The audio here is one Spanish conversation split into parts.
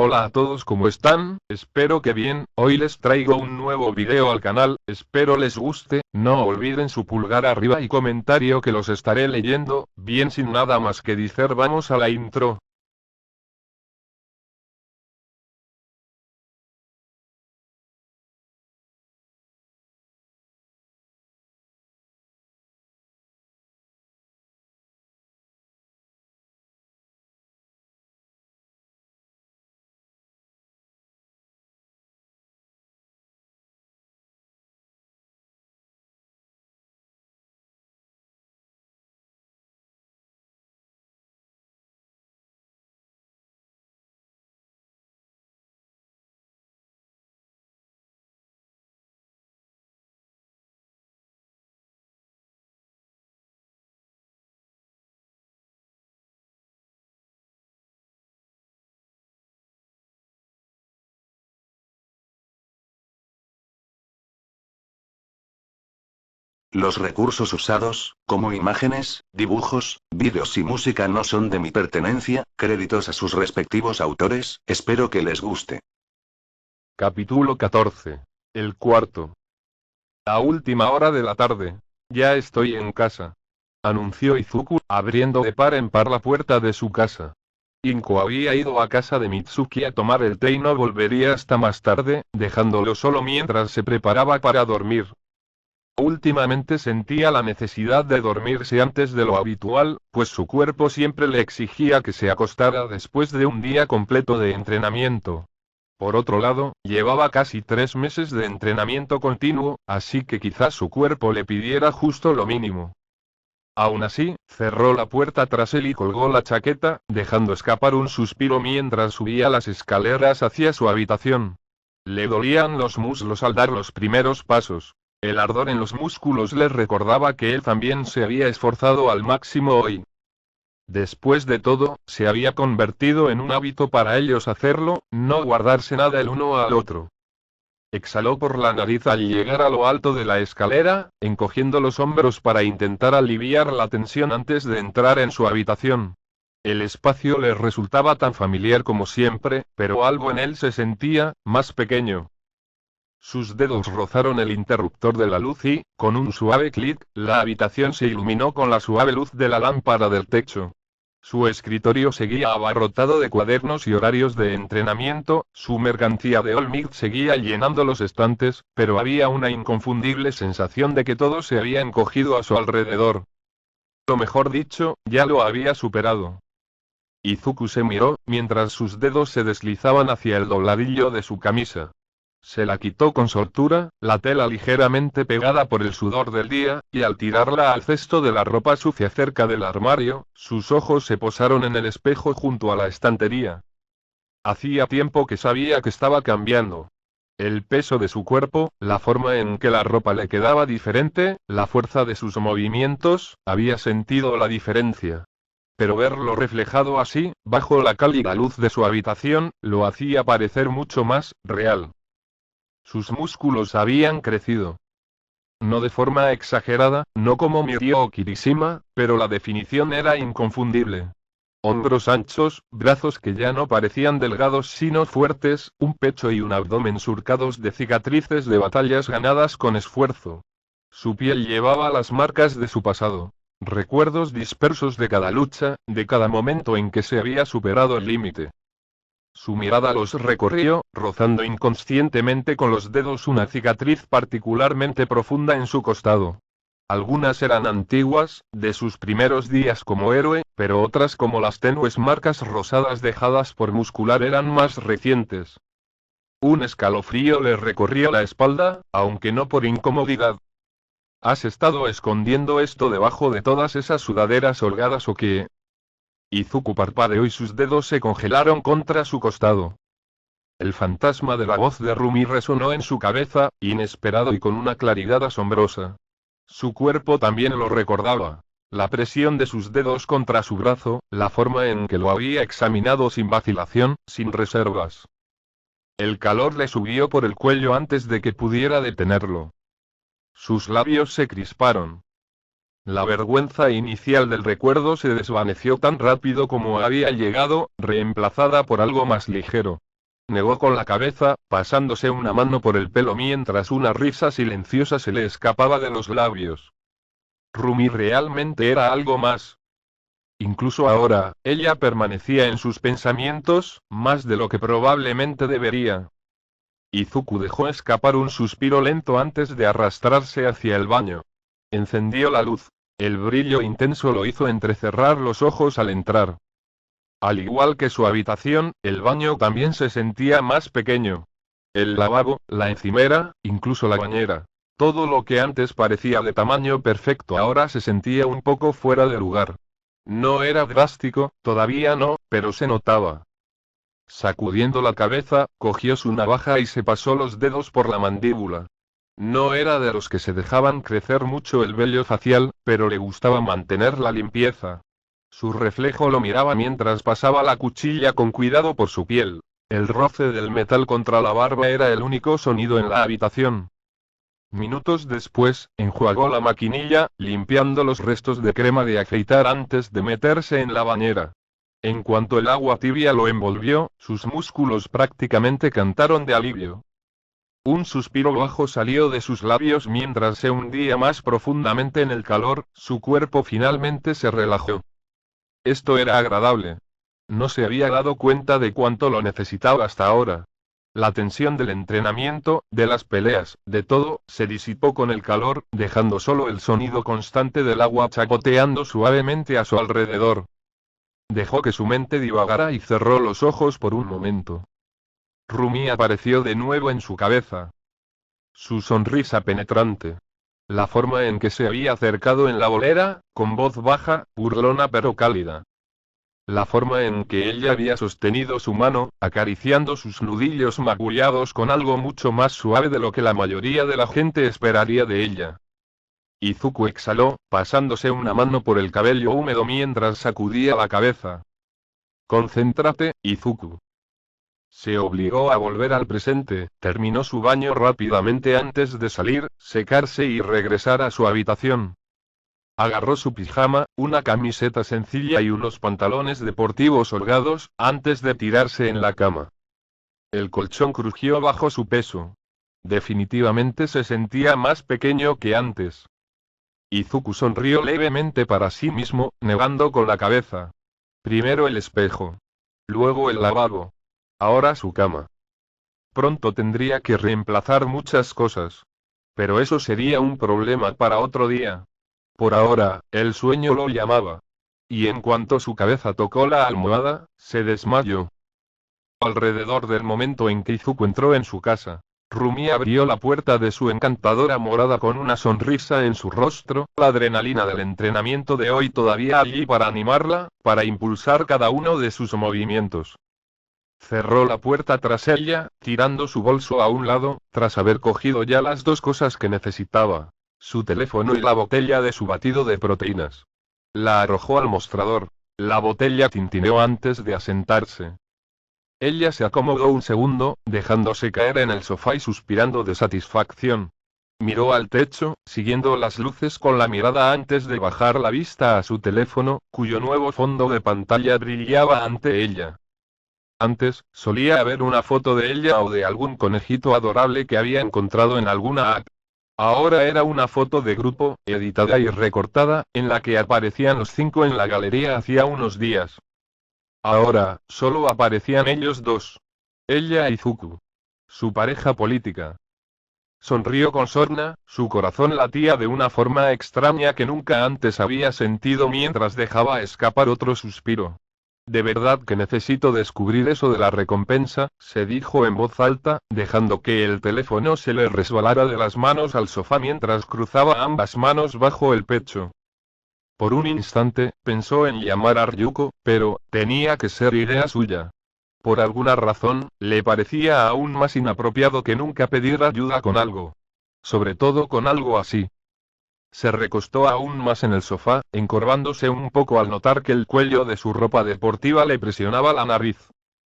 Hola a todos, ¿cómo están? Espero que bien. Hoy les traigo un nuevo video al canal, espero les guste. No olviden su pulgar arriba y comentario que los estaré leyendo. Bien, sin nada más que decir, vamos a la intro. Los recursos usados, como imágenes, dibujos, vídeos y música no son de mi pertenencia, créditos a sus respectivos autores, espero que les guste. Capítulo 14. El cuarto. A última hora de la tarde. Ya estoy en casa, anunció Izuku, abriendo de par en par la puerta de su casa. Inko había ido a casa de Mitsuki a tomar el té y no volvería hasta más tarde, dejándolo solo mientras se preparaba para dormir. Últimamente sentía la necesidad de dormirse antes de lo habitual, pues su cuerpo siempre le exigía que se acostara después de un día completo de entrenamiento. Por otro lado, llevaba casi 3 meses de entrenamiento continuo, así que quizás su cuerpo le pidiera justo lo mínimo. Aún así, cerró la puerta tras él y colgó la chaqueta, dejando escapar un suspiro mientras subía las escaleras hacia su habitación. Le dolían los muslos al dar los primeros pasos. El ardor en los músculos le recordaba que él también se había esforzado al máximo hoy. Después de todo, se había convertido en un hábito para ellos hacerlo, no guardarse nada el uno al otro. Exhaló por la nariz al llegar a lo alto de la escalera, encogiendo los hombros para intentar aliviar la tensión antes de entrar en su habitación. El espacio le resultaba tan familiar como siempre, pero algo en él se sentía más pequeño. Sus dedos rozaron el interruptor de la luz y, con un suave clic, la habitación se iluminó con la suave luz de la lámpara del techo. Su escritorio seguía abarrotado de cuadernos y horarios de entrenamiento, su mercancía de Olmid seguía llenando los estantes, pero había una inconfundible sensación de que todo se había encogido a su alrededor. Lo mejor dicho, ya lo había superado. Izuku se miró, mientras sus dedos se deslizaban hacia el dobladillo de su camisa. Se la quitó con soltura, la tela ligeramente pegada por el sudor del día, y al tirarla al cesto de la ropa sucia cerca del armario, sus ojos se posaron en el espejo junto a la estantería. Hacía tiempo que sabía que estaba cambiando. El peso de su cuerpo, la forma en que la ropa le quedaba diferente, la fuerza de sus movimientos, había sentido la diferencia. Pero verlo reflejado así, bajo la cálida luz de su habitación, lo hacía parecer mucho más real. Sus músculos habían crecido. No de forma exagerada, no como Mirio o Kirishima, pero la definición era inconfundible. Hombros anchos, brazos que ya no parecían delgados sino fuertes, un pecho y un abdomen surcados de cicatrices de batallas ganadas con esfuerzo. Su piel llevaba las marcas de su pasado. Recuerdos dispersos de cada lucha, de cada momento en que se había superado el límite. Su mirada los recorrió, rozando inconscientemente con los dedos una cicatriz particularmente profunda en su costado. Algunas eran antiguas, de sus primeros días como héroe, pero otras como las tenues marcas rosadas dejadas por Muscular eran más recientes. Un escalofrío le recorrió la espalda, aunque no por incomodidad. ¿Has estado escondiendo esto debajo de todas esas sudaderas holgadas o qué? Izuku parpadeó y sus dedos se congelaron contra su costado. El fantasma de la voz de Rumi resonó en su cabeza, inesperado y con una claridad asombrosa. Su cuerpo también lo recordaba. La presión de sus dedos contra su brazo, la forma en que lo había examinado sin vacilación, sin reservas. El calor le subió por el cuello antes de que pudiera detenerlo. Sus labios se crisparon. La vergüenza inicial del recuerdo se desvaneció tan rápido como había llegado, reemplazada por algo más ligero. negó con la cabeza, pasándose una mano por el pelo mientras una risa silenciosa se le escapaba de los labios. Rumi realmente era algo más. Incluso ahora, ella permanecía en sus pensamientos, más de lo que probablemente debería. Izuku dejó escapar un suspiro lento antes de arrastrarse hacia el baño. Encendió la luz. El brillo intenso lo hizo entrecerrar los ojos al entrar. Al igual que su habitación, el baño también se sentía más pequeño. El lavabo, la encimera, incluso la bañera. Todo lo que antes parecía de tamaño perfecto ahora se sentía un poco fuera de lugar. No era drástico, todavía no, pero se notaba. Sacudiendo la cabeza, cogió su navaja y se pasó los dedos por la mandíbula. No era de los que se dejaban crecer mucho el vello facial, pero le gustaba mantener la limpieza. Su reflejo lo miraba mientras pasaba la cuchilla con cuidado por su piel. El roce del metal contra la barba era el único sonido en la habitación. Minutos después, enjuagó la maquinilla, limpiando los restos de crema de afeitar antes de meterse en la bañera. En cuanto el agua tibia lo envolvió, sus músculos prácticamente cantaron de alivio. Un suspiro bajo salió de sus labios mientras se hundía más profundamente en el calor, su cuerpo finalmente se relajó. Esto era agradable. No se había dado cuenta de cuánto lo necesitaba hasta ahora. La tensión del entrenamiento, de las peleas, de todo, se disipó con el calor, dejando solo el sonido constante del agua chapoteando suavemente a su alrededor. Dejó que su mente divagara y cerró los ojos por un momento. Rumi apareció de nuevo en su cabeza. Su sonrisa penetrante. La forma en que se había acercado en la bolera, con voz baja, burlona pero cálida. La forma en que ella había sostenido su mano, acariciando sus nudillos magullados con algo mucho más suave de lo que la mayoría de la gente esperaría de ella. Izuku exhaló, pasándose una mano por el cabello húmedo mientras sacudía la cabeza. Concéntrate, Izuku. Se obligó a volver al presente, terminó su baño rápidamente antes de salir, secarse y regresar a su habitación. Agarró su pijama, una camiseta sencilla y unos pantalones deportivos holgados, antes de tirarse en la cama. El colchón crujió bajo su peso. Definitivamente se sentía más pequeño que antes. Izuku sonrió levemente para sí mismo, negando con la cabeza. Primero el espejo. Luego el lavabo. Ahora su cama. Pronto tendría que reemplazar muchas cosas. Pero eso sería un problema para otro día. Por ahora, el sueño lo llamaba. Y en cuanto su cabeza tocó la almohada, se desmayó. Alrededor del momento en que Izuku entró en su casa, Rumi abrió la puerta de su encantadora morada con una sonrisa en su rostro, la adrenalina del entrenamiento de hoy todavía allí para animarla, para impulsar cada uno de sus movimientos. Cerró la puerta tras ella, tirando su bolso a un lado, tras haber cogido ya las dos cosas que necesitaba. Su teléfono y la botella de su batido de proteínas. La arrojó al mostrador. La botella tintineó antes de asentarse. Ella se acomodó un segundo, dejándose caer en el sofá y suspirando de satisfacción. Miró al techo, siguiendo las luces con la mirada antes de bajar la vista a su teléfono, cuyo nuevo fondo de pantalla brillaba ante ella. Antes, solía haber una foto de ella o de algún conejito adorable que había encontrado en alguna app. Ahora era una foto de grupo, editada y recortada, en la que aparecían los 5 en la galería hacía unos días. Ahora, solo aparecían ellos dos. Ella y Izuku. Su pareja política. Sonrió con sorna, su corazón latía de una forma extraña que nunca antes había sentido mientras dejaba escapar otro suspiro. De verdad que necesito descubrir eso de la recompensa, se dijo en voz alta, dejando que el teléfono se le resbalara de las manos al sofá mientras cruzaba ambas manos bajo el pecho. Por un instante, pensó en llamar a Ryuko, pero, tenía que ser idea suya. Por alguna razón, le parecía aún más inapropiado que nunca pedir ayuda con algo. Sobre todo con algo así. Se recostó aún más en el sofá, encorvándose un poco al notar que el cuello de su ropa deportiva le presionaba la nariz.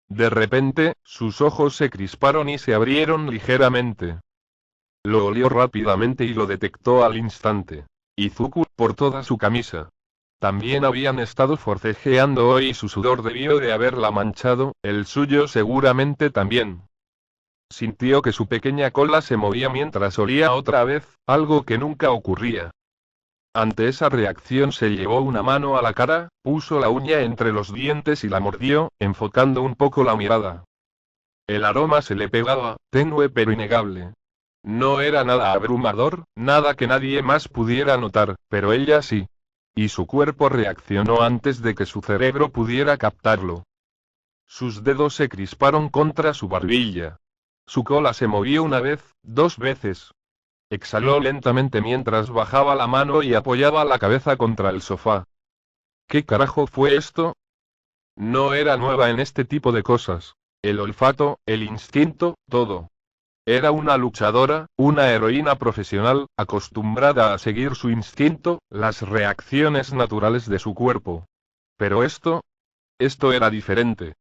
De repente, sus ojos se crisparon y se abrieron ligeramente. Lo olió rápidamente y lo detectó al instante. Izuku, por toda su camisa. También habían estado forcejeando hoy y su sudor debió de haberla manchado, el suyo seguramente también. Sintió que su pequeña cola se movía mientras olía otra vez, algo que nunca ocurría. Ante esa reacción se llevó una mano a la cara, puso la uña entre los dientes y la mordió, enfocando un poco la mirada. El aroma se le pegaba, tenue pero innegable. No era nada abrumador, nada que nadie más pudiera notar, pero ella sí. Y su cuerpo reaccionó antes de que su cerebro pudiera captarlo. Sus dedos se crisparon contra su barbilla. Su cola se movió una vez, dos veces. Exhaló lentamente mientras bajaba la mano y apoyaba la cabeza contra el sofá. ¿Qué carajo fue esto? No era nueva en este tipo de cosas. El olfato, el instinto, todo. Era una luchadora, una heroína profesional, acostumbrada a seguir su instinto, las reacciones naturales de su cuerpo. Pero esto era diferente.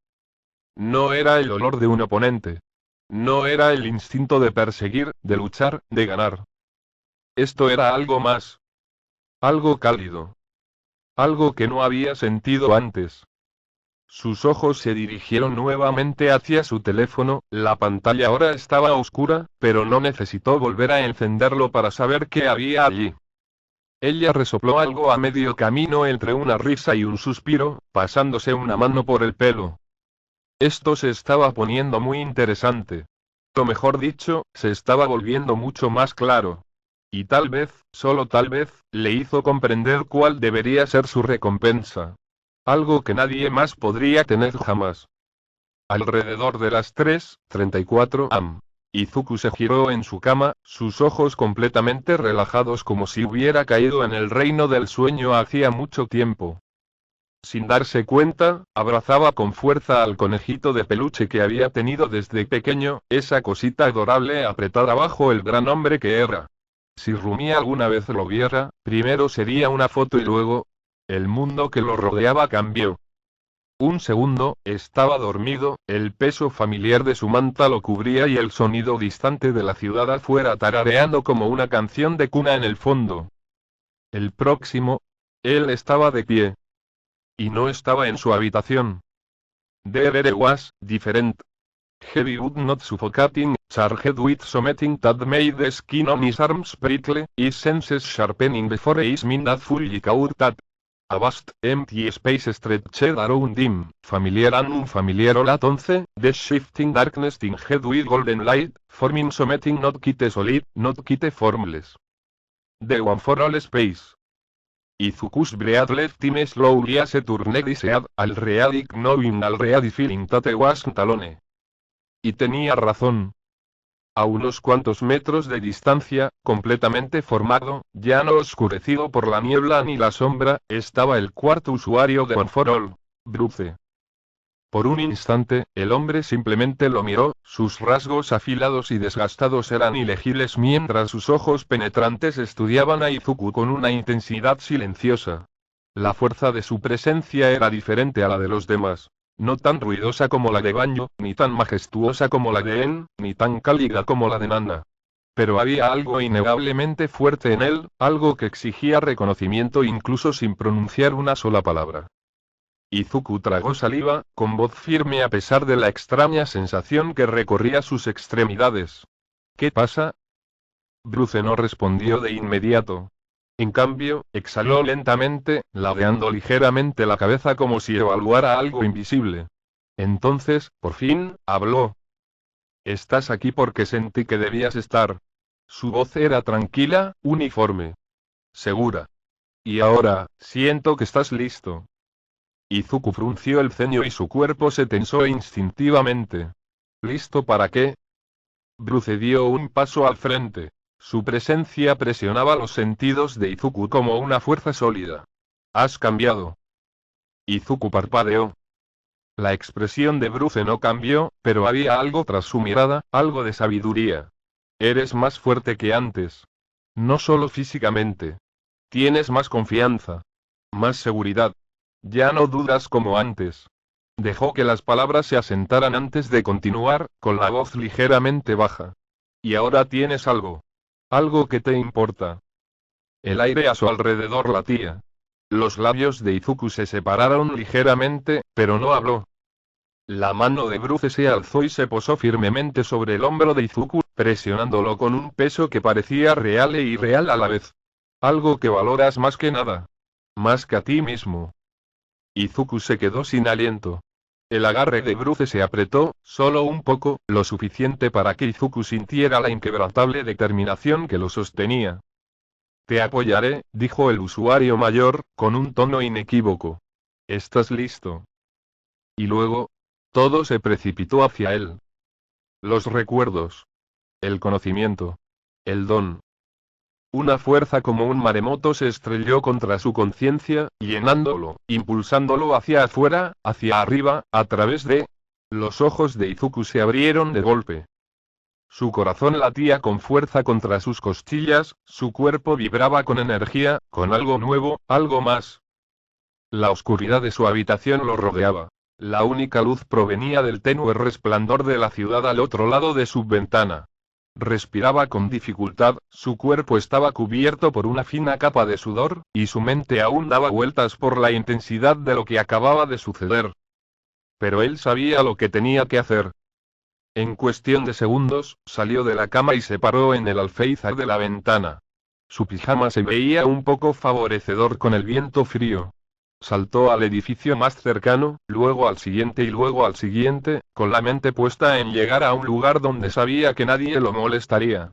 No era el olor de un oponente. No era el instinto de perseguir, de luchar, de ganar. Esto era algo más. Algo cálido. Algo que no había sentido antes. Sus ojos se dirigieron nuevamente hacia su teléfono, la pantalla ahora estaba oscura, pero no necesitó volver a encenderlo para saber qué había allí. Ella resopló algo a medio camino entre una risa y un suspiro, pasándose una mano por el pelo. Esto se estaba poniendo muy interesante. O mejor dicho, se estaba volviendo mucho más claro. Y tal vez, solo tal vez, le hizo comprender cuál debería ser su recompensa. Algo que nadie más podría tener jamás. Alrededor de las 3:34 am. Izuku se giró en su cama, sus ojos completamente relajados como si hubiera caído en el reino del sueño hacía mucho tiempo. Sin darse cuenta, abrazaba con fuerza al conejito de peluche que había tenido desde pequeño, esa cosita adorable apretada bajo el gran hombre que era. Si Rumi alguna vez lo viera, primero sería una foto y luego, el mundo que lo rodeaba cambió. Un segundo, estaba dormido, el peso familiar de su manta lo cubría y el sonido distante de la ciudad afuera tarareando como una canción de cuna en el fondo. El próximo, él estaba de pie. Y no estaba en su habitación. There was, different. Heavy wood not suffocating, charged with something that made the skin on his arms prickle, his senses sharpening before his mind had fully caught that. A vast, empty space stretched around him, familiar and unfamiliar all at once, the shifting darkness tinged with golden light, forming something not quite solid, not quite formless. The one for all space. Izuku's breath left him slowly as a turned his head, already knowing already feeling that he wasn't alone. Y tenía razón. A unos cuantos metros de distancia, completamente formado, ya no oscurecido por la niebla ni la sombra, estaba el cuarto usuario de One for All, Bruce. Por un instante, el hombre simplemente lo miró, sus rasgos afilados y desgastados eran ilegibles mientras sus ojos penetrantes estudiaban a Izuku con una intensidad silenciosa. La fuerza de su presencia era diferente a la de los demás. No tan ruidosa como la de Banjo, ni tan majestuosa como la de En, ni tan cálida como la de Nana. Pero había algo innegablemente fuerte en él, algo que exigía reconocimiento incluso sin pronunciar una sola palabra. Izuku tragó saliva, con voz firme a pesar de la extraña sensación que recorría sus extremidades. ¿Qué pasa? Bruce no respondió de inmediato. En cambio, exhaló lentamente, ladeando ligeramente la cabeza como si evaluara algo invisible. Entonces, por fin, habló. Estás aquí porque sentí que debías estar. Su voz era tranquila, uniforme. Segura. Y ahora, siento que estás listo. Izuku frunció el ceño y su cuerpo se tensó instintivamente. ¿Listo para qué? Bruce dio un paso al frente. Su presencia presionaba los sentidos de Izuku como una fuerza sólida. ¿Has cambiado? Izuku parpadeó. La expresión de Bruce no cambió, pero había algo tras su mirada, algo de sabiduría. Eres más fuerte que antes. No solo físicamente. Tienes más confianza. Más seguridad. Ya no dudas como antes. Dejó que las palabras se asentaran antes de continuar, con la voz ligeramente baja. Y ahora tienes algo. Algo que te importa. El aire a su alrededor latía. Los labios de Izuku se separaron ligeramente, pero no habló. La mano de Bruce se alzó y se posó firmemente sobre el hombro de Izuku, presionándolo con un peso que parecía real e irreal a la vez. Algo que valoras más que nada. Más que a ti mismo. Izuku se quedó sin aliento. El agarre de Bruce se apretó, solo un poco, lo suficiente para que Izuku sintiera la inquebrantable determinación que lo sostenía. Te apoyaré, dijo el usuario mayor, con un tono inequívoco. ¿Estás listo? Y luego, todo se precipitó hacia él. Los recuerdos. El conocimiento. El don. Una fuerza como un maremoto se estrelló contra su conciencia, llenándolo, impulsándolo hacia afuera, hacia arriba, a través de... Los ojos de Izuku se abrieron de golpe. Su corazón latía con fuerza contra sus costillas, su cuerpo vibraba con energía, con algo nuevo, algo más. La oscuridad de su habitación lo rodeaba. La única luz provenía del tenue resplandor de la ciudad al otro lado de su ventana. Respiraba con dificultad, su cuerpo estaba cubierto por una fina capa de sudor, y su mente aún daba vueltas por la intensidad de lo que acababa de suceder. Pero él sabía lo que tenía que hacer. En cuestión de segundos, salió de la cama y se paró en el alféizar de la ventana. Su pijama se veía un poco favorecedor con el viento frío. Saltó al edificio más cercano, luego al siguiente y luego al siguiente, con la mente puesta en llegar a un lugar donde sabía que nadie lo molestaría.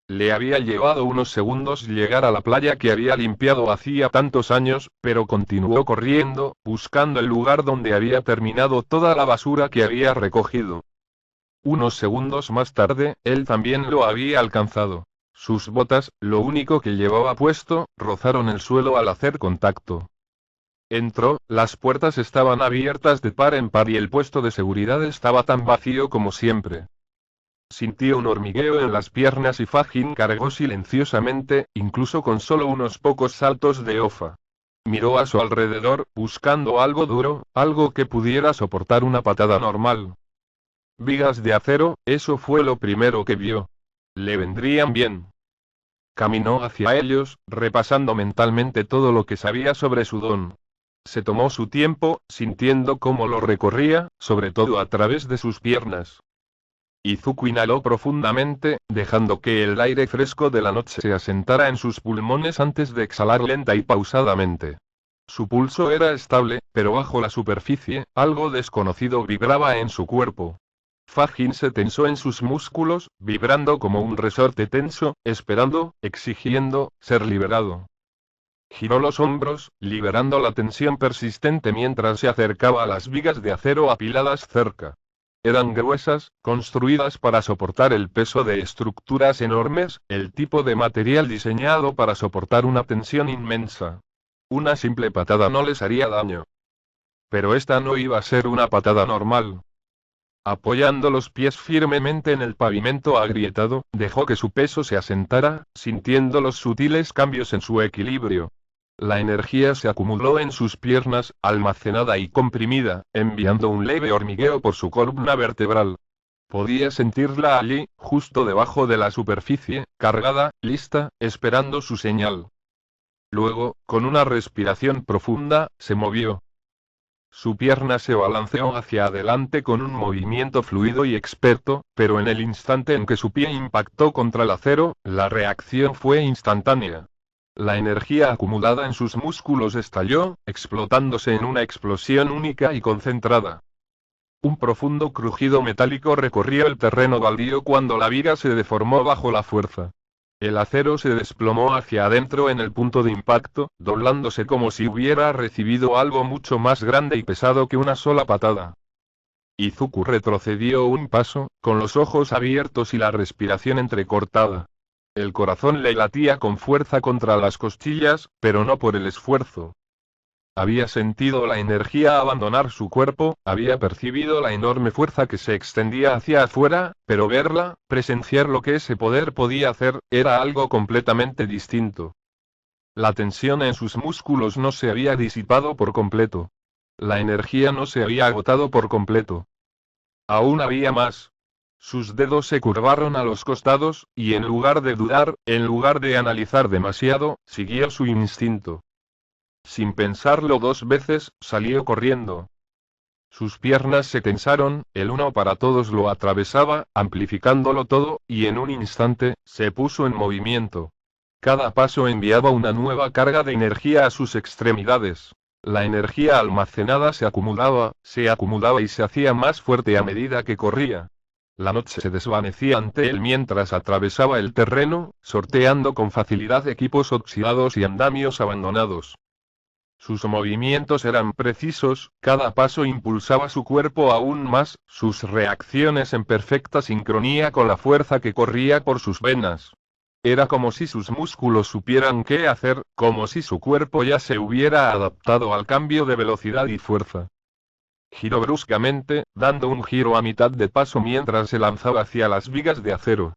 Le había llevado unos segundos llegar a la playa que había limpiado hacía tantos años, pero continuó corriendo, buscando el lugar donde había terminado toda la basura que había recogido. Unos segundos más tarde, él también lo había alcanzado. Sus botas, lo único que llevaba puesto, rozaron el suelo al hacer contacto. Entró, las puertas estaban abiertas de par en par y el puesto de seguridad estaba tan vacío como siempre. Sintió un hormigueo en las piernas y Fajin cargó silenciosamente, incluso con solo unos pocos saltos de Ofa. Miró a su alrededor, buscando algo duro, algo que pudiera soportar una patada normal. Vigas de acero, eso fue lo primero que vio. Le vendrían bien. Caminó hacia ellos, repasando mentalmente todo lo que sabía sobre su don. Se tomó su tiempo, sintiendo cómo lo recorría, sobre todo a través de sus piernas. Izuku inhaló profundamente, dejando que el aire fresco de la noche se asentara en sus pulmones antes de exhalar lenta y pausadamente. Su pulso era estable, pero bajo la superficie, algo desconocido vibraba en su cuerpo. Fajin se tensó en sus músculos, vibrando como un resorte tenso, esperando, exigiendo, ser liberado. Giró los hombros, liberando la tensión persistente mientras se acercaba a las vigas de acero apiladas cerca. Eran gruesas, construidas para soportar el peso de estructuras enormes, el tipo de material diseñado para soportar una tensión inmensa. Una simple patada no les haría daño. Pero esta no iba a ser una patada normal. Apoyando los pies firmemente en el pavimento agrietado, dejó que su peso se asentara, sintiendo los sutiles cambios en su equilibrio. La energía se acumuló en sus piernas, almacenada y comprimida, enviando un leve hormigueo por su columna vertebral. Podía sentirla allí, justo debajo de la superficie, cargada, lista, esperando su señal. Luego, con una respiración profunda, se movió. Su pierna se balanceó hacia adelante con un movimiento fluido y experto, pero en el instante en que su pie impactó contra el acero, la reacción fue instantánea. La energía acumulada en sus músculos estalló, explotándose en una explosión única y concentrada. Un profundo crujido metálico recorrió el terreno baldío cuando la viga se deformó bajo la fuerza. El acero se desplomó hacia adentro en el punto de impacto, doblándose como si hubiera recibido algo mucho más grande y pesado que una sola patada. Izuku retrocedió un paso, con los ojos abiertos y la respiración entrecortada. El corazón le latía con fuerza contra las costillas, pero no por el esfuerzo. Había sentido la energía abandonar su cuerpo, había percibido la enorme fuerza que se extendía hacia afuera, pero verla, presenciar lo que ese poder podía hacer, era algo completamente distinto. La tensión en sus músculos no se había disipado por completo. La energía no se había agotado por completo. Aún había más. Sus dedos se curvaron a los costados, y en lugar de dudar, en lugar de analizar demasiado, siguió su instinto. Sin pensarlo dos veces, salió corriendo. Sus piernas se tensaron, el uno para todos lo atravesaba, amplificándolo todo, y en un instante, se puso en movimiento. Cada paso enviaba una nueva carga de energía a sus extremidades. La energía almacenada se acumulaba y se hacía más fuerte a medida que corría. La noche se desvanecía ante él mientras atravesaba el terreno, sorteando con facilidad equipos oxidados y andamios abandonados. Sus movimientos eran precisos, cada paso impulsaba su cuerpo aún más, sus reacciones en perfecta sincronía con la fuerza que corría por sus venas. Era como si sus músculos supieran qué hacer, como si su cuerpo ya se hubiera adaptado al cambio de velocidad y fuerza. Giró bruscamente, dando un giro a mitad de paso mientras se lanzaba hacia las vigas de acero.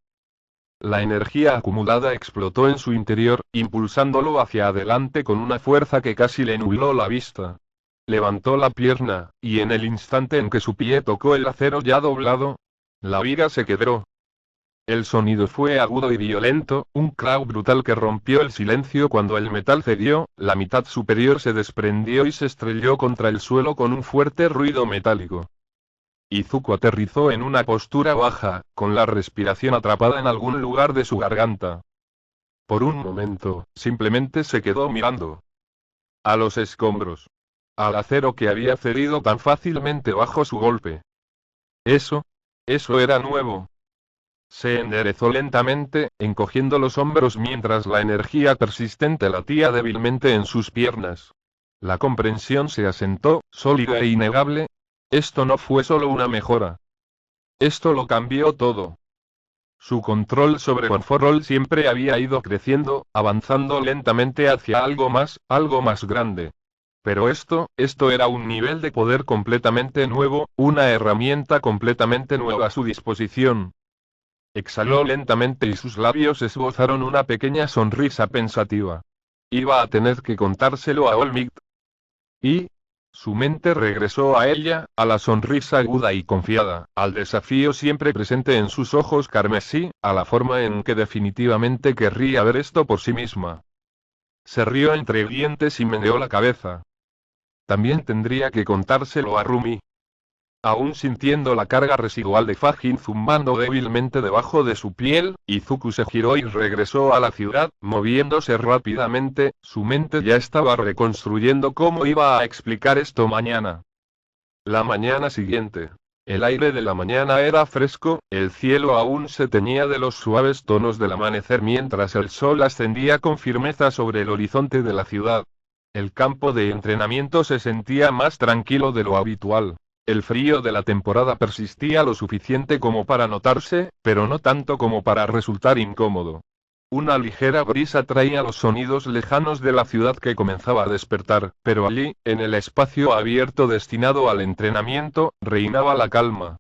La energía acumulada explotó en su interior, impulsándolo hacia adelante con una fuerza que casi le nubló la vista. Levantó la pierna, y en el instante en que su pie tocó el acero ya doblado, la viga se quebró. El sonido fue agudo y violento, un crack brutal que rompió el silencio cuando el metal cedió, la mitad superior se desprendió y se estrelló contra el suelo con un fuerte ruido metálico. Izuku aterrizó en una postura baja, con la respiración atrapada en algún lugar de su garganta. Por un momento, simplemente se quedó mirando a los escombros, al acero que había cedido tan fácilmente bajo su golpe. Eso era nuevo. Se enderezó lentamente, encogiendo los hombros mientras la energía persistente latía débilmente en sus piernas. La comprensión se asentó, sólida e innegable. Esto no fue solo una mejora. Esto lo cambió todo. Su control sobre Conforol siempre había ido creciendo, avanzando lentamente hacia algo más grande. Pero esto era un nivel de poder completamente nuevo, una herramienta completamente nueva a su disposición. Exhaló lentamente y sus labios esbozaron una pequeña sonrisa pensativa. Iba a tener que contárselo a Olmigt. Y su mente regresó a ella, a la sonrisa aguda y confiada, al desafío siempre presente en sus ojos carmesí, a la forma en que definitivamente querría ver esto por sí misma. Se rió entre dientes y meneó la cabeza. También tendría que contárselo a Rumi. Aún sintiendo la carga residual de Fajin zumbando débilmente debajo de su piel, Izuku se giró y regresó a la ciudad, moviéndose rápidamente, su mente ya estaba reconstruyendo cómo iba a explicar esto mañana. La mañana siguiente. El aire de la mañana era fresco, el cielo aún se teñía de los suaves tonos del amanecer mientras el sol ascendía con firmeza sobre el horizonte de la ciudad. El campo de entrenamiento se sentía más tranquilo de lo habitual. El frío de la temporada persistía lo suficiente como para notarse, pero no tanto como para resultar incómodo. Una ligera brisa traía los sonidos lejanos de la ciudad que comenzaba a despertar, pero allí, en el espacio abierto destinado al entrenamiento, reinaba la calma.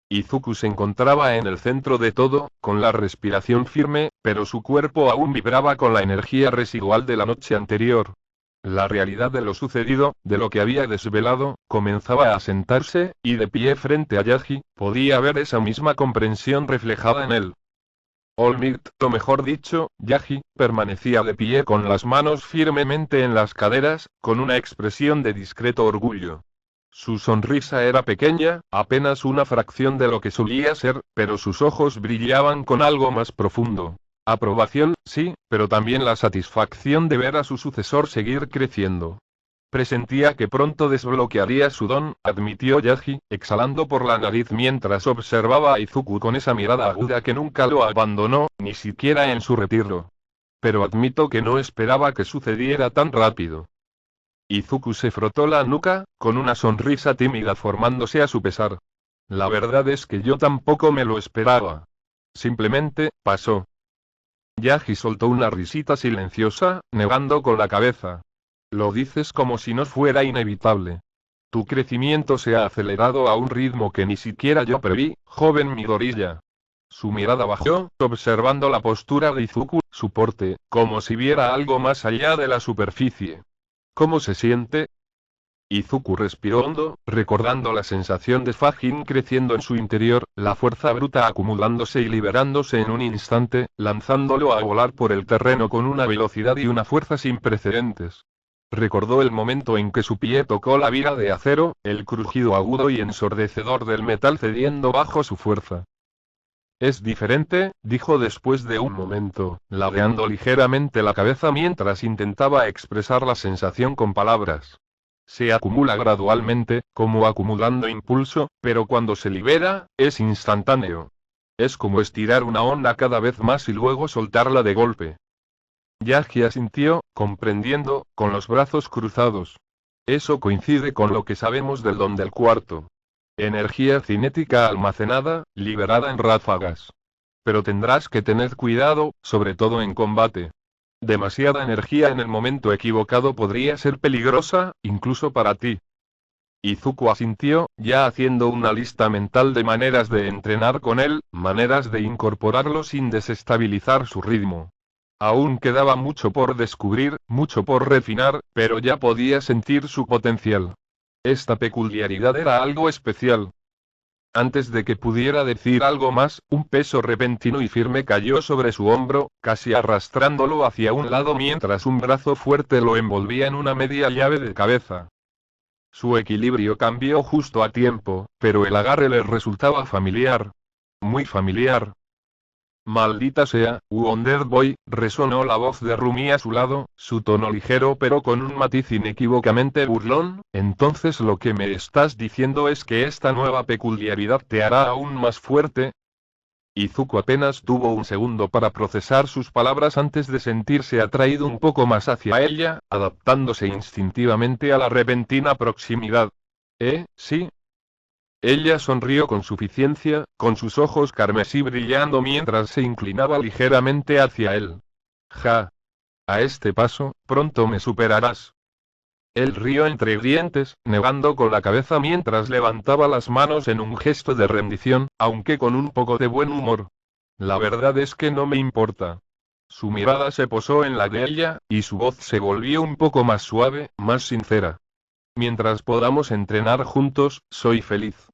Izuku se encontraba en el centro de todo, con la respiración firme, pero su cuerpo aún vibraba con la energía residual de la noche anterior. La realidad de lo sucedido, de lo que había desvelado, comenzaba a sentarse, y de pie frente a Yaji, podía ver esa misma comprensión reflejada en él. Olmigt, o mejor dicho, Yaji, permanecía de pie con las manos firmemente en las caderas, con una expresión de discreto orgullo. Su sonrisa era pequeña, apenas una fracción de lo que solía ser, pero sus ojos brillaban con algo más profundo. Aprobación, sí, pero también la satisfacción de ver a su sucesor seguir creciendo. Presentía que pronto desbloquearía su don, admitió Yaji, exhalando por la nariz mientras observaba a Izuku con esa mirada aguda que nunca lo abandonó, ni siquiera en su retiro. Pero admito que no esperaba que sucediera tan rápido. Izuku se frotó la nuca, con una sonrisa tímida formándose a su pesar. La verdad es que yo tampoco me lo esperaba. Simplemente, pasó. Yaji soltó una risita silenciosa, negando con la cabeza. Lo dices como si no fuera inevitable. Tu crecimiento se ha acelerado a un ritmo que ni siquiera yo preví, joven Midoriya. Su mirada bajó, observando la postura de Izuku, su porte, como si viera algo más allá de la superficie. ¿Cómo se siente? Izuku respiró hondo, recordando la sensación de Fajin creciendo en su interior, la fuerza bruta acumulándose y liberándose en un instante, lanzándolo a volar por el terreno con una velocidad y una fuerza sin precedentes. Recordó el momento en que su pie tocó la viga de acero, el crujido agudo y ensordecedor del metal cediendo bajo su fuerza. Es diferente, dijo después de un momento, ladeando ligeramente la cabeza mientras intentaba expresar la sensación con palabras. Se acumula gradualmente, como acumulando impulso, pero cuando se libera, es instantáneo. Es como estirar una onda cada vez más y luego soltarla de golpe. Yagi asintió, comprendiendo, con los brazos cruzados. Eso coincide con lo que sabemos del don del cuarto. Energía cinética almacenada, liberada en ráfagas. Pero tendrás que tener cuidado, sobre todo en combate. Demasiada energía en el momento equivocado podría ser peligrosa, incluso para ti. Izuku asintió, ya haciendo una lista mental de maneras de entrenar con él, maneras de incorporarlo sin desestabilizar su ritmo. Aún quedaba mucho por descubrir, mucho por refinar, pero ya podía sentir su potencial. Esta peculiaridad era algo especial. Antes de que pudiera decir algo más, un peso repentino y firme cayó sobre su hombro, casi arrastrándolo hacia un lado mientras un brazo fuerte lo envolvía en una media llave de cabeza. Su equilibrio cambió justo a tiempo, pero el agarre le resultaba familiar. Muy familiar. Maldita sea, Wonder Boy, resonó la voz de Rumi a su lado, su tono ligero pero con un matiz inequívocamente burlón. Entonces lo que me estás diciendo es que esta nueva peculiaridad te hará aún más fuerte. Izuku apenas tuvo un segundo para procesar sus palabras antes de sentirse atraído un poco más hacia ella, adaptándose instintivamente a la repentina proximidad. Sí. Ella sonrió con suficiencia, con sus ojos carmesí brillando mientras se inclinaba ligeramente hacia él. Ja. A este paso, pronto me superarás. Él rió entre dientes, negando con la cabeza mientras levantaba las manos en un gesto de rendición, aunque con un poco de buen humor. La verdad es que no me importa. Su mirada se posó en la de ella, y su voz se volvió un poco más suave, más sincera. Mientras podamos entrenar juntos, soy feliz.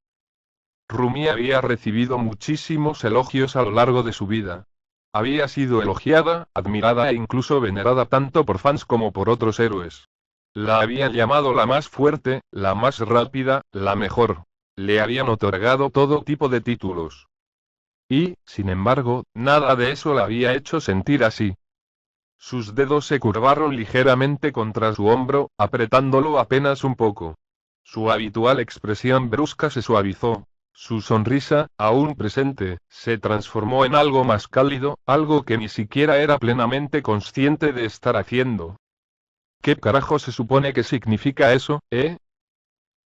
Rumi había recibido muchísimos elogios a lo largo de su vida. Había sido elogiada, admirada e incluso venerada tanto por fans como por otros héroes. La habían llamado la más fuerte, la más rápida, la mejor. Le habían otorgado todo tipo de títulos. Y, sin embargo, nada de eso la había hecho sentir así. Sus dedos se curvaron ligeramente contra su hombro, apretándolo apenas un poco. Su habitual expresión brusca se suavizó. Su sonrisa, aún presente, se transformó en algo más cálido, algo que ni siquiera era plenamente consciente de estar haciendo. ¿Qué carajo se supone que significa eso,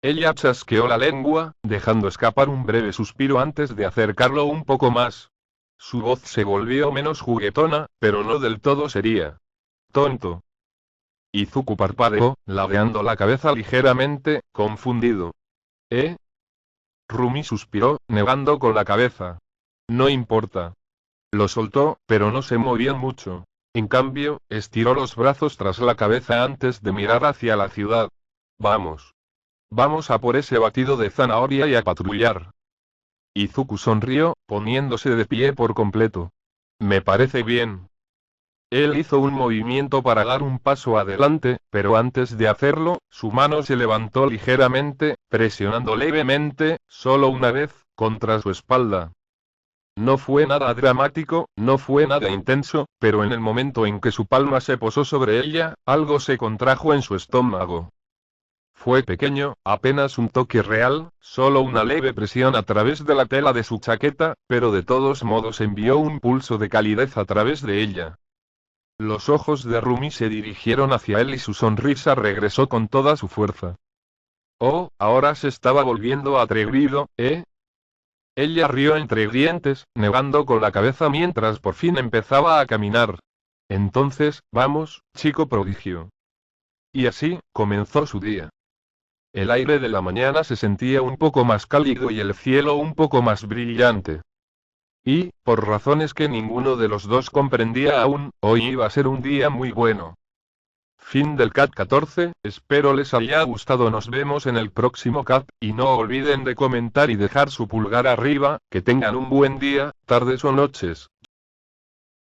Ella chasqueó la lengua, dejando escapar un breve suspiro antes de acercarlo un poco más. Su voz se volvió menos juguetona, pero no del todo seria. Tonto. Izuku parpadeó, ladeando la cabeza ligeramente, confundido. Rumi suspiró, negando con la cabeza. No importa. Lo soltó, pero no se movió mucho. En cambio, estiró los brazos tras la cabeza antes de mirar hacia la ciudad. Vamos. Vamos a por ese batido de zanahoria y a patrullar. Izuku sonrió, poniéndose de pie por completo. Me parece bien. Él hizo un movimiento para dar un paso adelante, pero antes de hacerlo, su mano se levantó ligeramente, presionando levemente, solo una vez, contra su espalda. No fue nada dramático, no fue nada intenso, pero en el momento en que su palma se posó sobre ella, algo se contrajo en su estómago. Fue pequeño, apenas un toque real, solo una leve presión a través de la tela de su chaqueta, pero de todos modos envió un pulso de calidez a través de ella. Los ojos de Rumi se dirigieron hacia él y su sonrisa regresó con toda su fuerza. Oh, ahora se estaba volviendo atrevido, Ella rió entre dientes, negando con la cabeza mientras por fin empezaba a caminar. Entonces, vamos, chico prodigio. Y así, comenzó su día. El aire de la mañana se sentía un poco más cálido y el cielo un poco más brillante. Y, por razones que ninguno de los dos comprendía aún, hoy iba a ser un día muy bueno. Fin del Cat 14, espero les haya gustado, nos vemos en el próximo Cat, y no olviden de comentar y dejar su pulgar arriba, que tengan un buen día, tardes o noches.